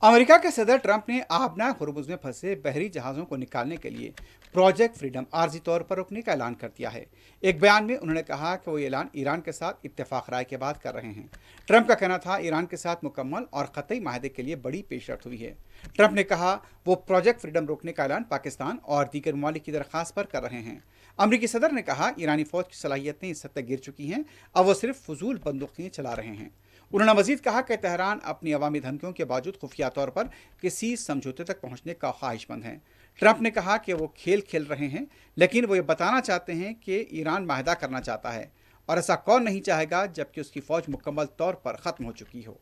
America के सदर Trump ने आबना हुर्मुज़ में फंसे बहरी जहाज़ों को निकालने के लिए प्रोजेक्ट फ्रीडम आर्जी तौर पर रोकने का ऐलान कर दिया है। एक बयान में उन्होंने कहा कि वो ये ऐलान ईरान के साथ इत्तेफाक राय के बाद कर रहे हैं। ट्रंप का कहना था ईरान के साथ मुकम्मल और क़तई माहदे के लिए बड़ी पेशरफ हुई है। ट्रंप ने कहा वो प्रोजेक्ट फ्रीडम रोकने का ऐलान पाकिस्तान और दीगर ममालिक की दरख्वास्त पर कर रहे हैं। अमरीकी सदर ने कहा ईरानी फौज की सलाहियतें इस हद तक गिर चुकी हैं, अब वो सिर्फ फजूल बंदूकें चला रहे हैं। उन्होंने मजीद कहा कि तेहरान अपनी अवामी धमकियों के बावजूद खुफिया तौर पर किसी समझौते तक पहुंचने का ख्वाहिशमंद है। ट्रंप ने कहा कि वो खेल खेल रहे हैं, लेकिन वो ये बताना चाहते हैं कि ईरान माहदा करना चाहता है और ऐसा कौन नहीं चाहेगा जबकि उसकी फौज मुकम्मल तौर पर ख़त्म हो चुकी हो।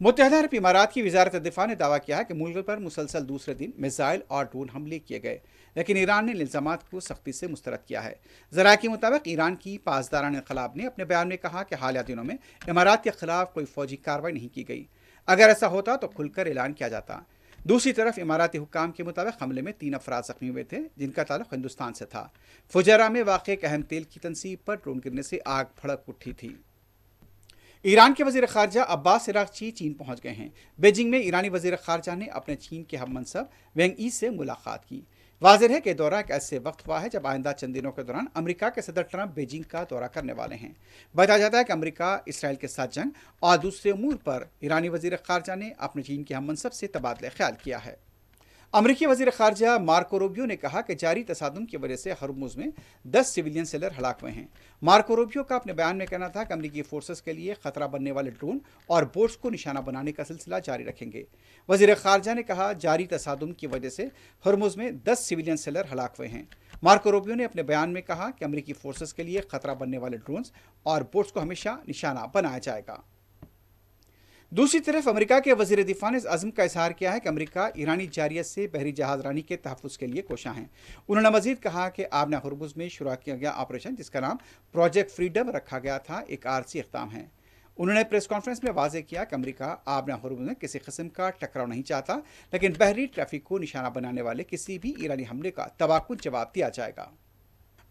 मुत्तहदा अरब इमारात की वजारत दिफा ने दावा किया है कि मुल्क पर मुसलसल दूसरे दिन मिसाइल और ड्रोन हमले किए गए, लेकिन ईरान ने इल्ज़ामात को सख्ती से मुस्तरद किया है। ज़राए के मुताबिक ईरान की पासदारान इन्क़लाब ने अपने बयान में कहा कि हालिया दिनों में इमारात के खिलाफ कोई फौजी कार्रवाई नहीं की गई। अगर ऐसा होता तो खुलकर ऐलान किया जाता। दूसरी तरफ इमाराती हुक्काम के मुताबिक हमले में 3 अफराद जख्मी हुए थे, जिनका ताल्लुक हिंदुस्तान से था। फुजैरा में वाक़ एक अहम तेल की तनसीब पर ड्रोन गिरने से आग भड़क उठी थी। ईरान के वज़ीर ख़ारजा अब्बास इराक़ची चीन पहुंच गए हैं। बीजिंग में ईरानी वज़ीर ख़ारजा ने अपने चीन के हम मनसब वेंग यी से मुलाकात की। वाज़ेह है कि दौरा एक ऐसे वक्त हुआ है जब आइंदा चंद दिनों के दौरान अमेरिका के सदर ट्रंप बीजिंग का दौरा करने वाले हैं। बताया जाता है कि अमेरिका इसराइल के साथ जंग और दूसरे उमूर पर ईरानी वज़ीर ख़ारजा ने अपने चीन के हम मनसब से तबादला ख्याल किया है। अमरीकी वज़ीर ख़ारजा मार्को रूबियो ने कहा कि जारी तसादुम की वजह से हर्मुज़ में 10 सिविलियन सेलर हलाक हुए हैं। मार्को रूबियो का अपने बयान में कहना था कि अमरीकी फोर्सेस के लिए खतरा बनने वाले ड्रोन और बोट्स को निशाना बनाने का सिलसिला जारी रखेंगे। वज़ीर ख़ारजा ने कहा जारी तसादुम की वजह से हर्मुज़ में 10 सिविलियन सेलर हलाक हुए हैं। मार्को रूबियो ने अपने बयान में कहा कि अमरीकी फोर्सेस के लिए खतरा बनने वाले ड्रोन्स और बोट्स को हमेशा निशाना बनाया जाएगा। दूसरी तरफ अमेरिका के वज़ीर दिफा ने इस अज़्म का इजहार किया है कि अमेरिका ईरानी जारियत से बहरी जहाज़ रानी के तहफ़्फ़ुज़ के लिए कोशां है। उन्होंने मज़ीद कहा कि आबना हुर्मुज़ में शुरू किया गया ऑपरेशन, जिसका नाम प्रोजेक्ट फ्रीडम रखा गया था, एक आरसी इक़दाम है। उन्होंने प्रेस कॉन्फ्रेंस में वाज़ेह किया कि अमेरिका आबना हुर्मुज़ में किसी किस्म का टकराव नहीं चाहता, लेकिन बहरी ट्रैफिक को निशाना बनाने वाले किसी भी ईरानी हमले का तबाकुन जवाब दिया जाएगा।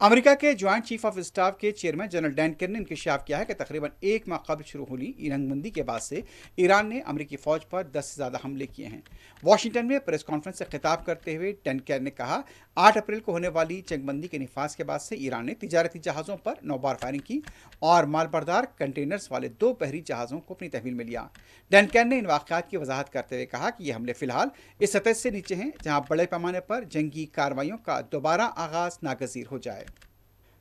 अमेरिका के ज्वाइंट चीफ ऑफ स्टाफ के चेयरमैन जनरल डैन केर्नी ने इंकशाफ किया है कि तकरीबन 1 माह कबल शुरू हुई जंगबंदी के बाद से ईरान ने अमेरिकी फ़ौज पर 10 से ज़्यादा हमले किए हैं। वाशिंगटन में प्रेस कॉन्फ्रेंस से खिताब करते हुए डैन केर्नी ने कहा 8 अप्रैल को होने वाली जंगबंदी के निफाज के बाद से ईरान ने तिजारती जहाज़ों पर 9 बार फायरिंग की और मालबरदार कंटेनर्स वाले 2 बहरी जहाज़ों को अपनी तहवील में लिया। डैन केर्नी ने इन वाक़यात की वजाहत करते हुए कहा कि ये हमले फ़िलहाल इस सतह से नीचे हैं जहाँ बड़े पैमाने पर जंगी कार्रवाइयों का दोबारा आगाज़ नागज़ीर हो जाए।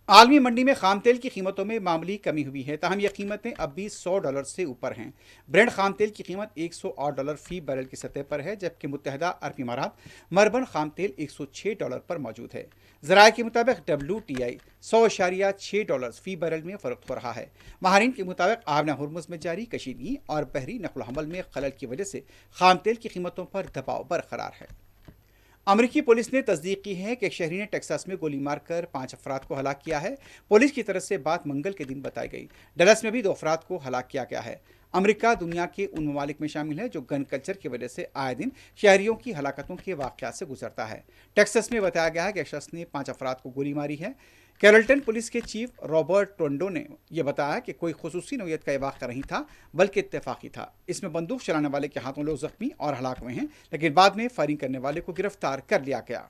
आलमी मंडी में खाम तेल की कीमतों में मामूली कमी हुई है, ताहम ये कीमतें अब भी $100 से ऊपर हैं। ब्रेंट खाम तेल की कीमत $108 फी बैरल की सतह पर है, जबकि मुत्तहदा अरब इमारात मरबन खाम तेल $106 पर मौजूद है। ज़राए के मुताबिक WTI $100.6 फी बैरल में फ़रोख्त हो रहा है। माहरीन के मुताबिक आबना हुर्मुज़ में जारी कशीदगी और बहरी नक़ल हमल में खलल की वजह से खाम तेल की कीमतों पर दबाव बरकरार है। अमरीकी पुलिस ने तस्दीक की है कि एक शहरी ने टेक्सास में गोली मारकर 5 अफराद को हलाक किया है। पुलिस की तरफ से बात मंगल के दिन बताई गई। डलस में भी 2 अफराद को हलाक किया गया है। अमेरिका दुनिया के उन ममालिक में शामिल है जो गन कल्चर की वजह से आए दिन शहरियों की हलाकतों के वाक़यात से गुजरता है। टेक्सास में बताया गया है कि शख्स ने 5 अफराद को गोली मारी है। कैरल्टन पुलिस के चीफ रॉबर्ट टोंडो ने यह बताया कि कोई खुसूसी नौयत का वाक़या नहीं था, बल्कि इत्तेफाक़ी था। इसमें बंदूक चलाने वाले के हाथों लोग जख्मी और हलाक हुए हैं, लेकिन बाद में फायरिंग करने वाले को गिरफ्तार कर लिया गया।